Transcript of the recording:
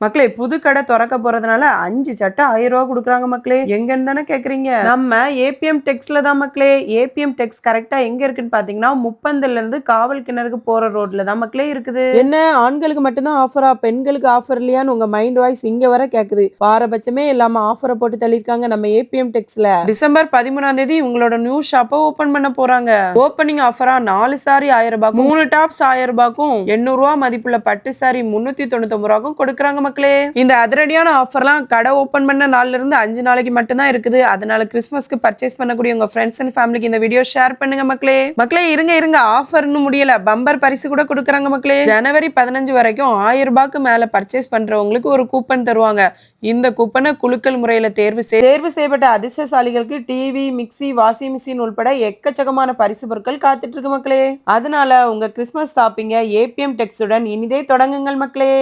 மக்களே புது கடை திறக்க போறதுனால 5 சட்டை 1000 ரூபா குடுக்குறாங்க மக்களே. எங்கன்னு தானே கேக்குறீங்க? நம்ம ஏபிஎம் டெக்ஸ்ல தான் மக்களே. ஏபிஎம் டெக்ஸ் கரெக்டா எங்க இருக்குன்னு பாத்தீங்கன்னா, முப்பந்தல்ல இருந்து காவல் கிணறுக்கு போற ரோட்ல தான் மக்களே இருக்குது. என்ன ஆண்களுக்கு மட்டும்தான் ஆஃபரா, பெண்களுக்கு ஆஃபர் இல்லையான்னு உங்க மைண்ட் வாய்ஸ் இங்க வர கேக்குது. பாரபட்சமே இல்லாம ஆஃபரை போட்டு தள்ளிருக்காங்க நம்ம ஏபிஎம் டெக்ஸ்ல. டிசம்பர் 13ஆம் தேதி உங்களோட நியூ ஷாப்பை ஓபன் பண்ண போறாங்க. ஓபனிங் ஆஃபரா 4 சாரி 1000 ரூபாய்க்கும் 3 டாப்ஸ் 1000 ரூபாய்க்கும் 800 ரூபாய் மதிப்புள்ள பட்டு சாரி 399 ரூபாய்க்கும் கொடுக்குறாங்க மக்களே. இந்த அதிரடியான ஆஃபர்லாம் கடை ஓபன் பண்ண நாள்ல இருந்து 5 நாளைக்கு மட்டும் தான் இருக்குது. அதனால கிறிஸ்மஸ்க்கு பர்ச்சேஸ் பண்ணக்கூடிய உங்க ஃப்ரெண்ட்ஸ் அண்ட் ஃபேமிலிக்கு இந்த வீடியோ ஷேர் பண்ணுங்க மக்களே. மக்களே இருங்க ஆஃபர் இன்னும் முடியல. பம்பர் பரிசு கூட கொடுக்குறாங்க மக்களே. ஜனவரி 15 வரைக்கும் 1000 ரூபாய்க்கு மேல பர்ச்சேஸ் பண்றவங்களுக்கு ஒரு கூப்பன் தருவாங்க. இந்த கூப்பனை குலுக்கல் முறையில தேர்வு செய்யப்பட்ட அதிர்ஷ்டசாலிகளுக்கு டிவி, மிக்சி, வாஷிங் மிஷின் உள்பட எக்கச்சக்கமான பரிசு பொருட்கள் காத்துட்டு இருக்கு மக்களே. அதனால உங்க கிறிஸ்மஸ் ஷாப்பிங்க ஏபிஎம் டெக்ஸுடன் இனிதே தொடங்குங்கள் மக்களே.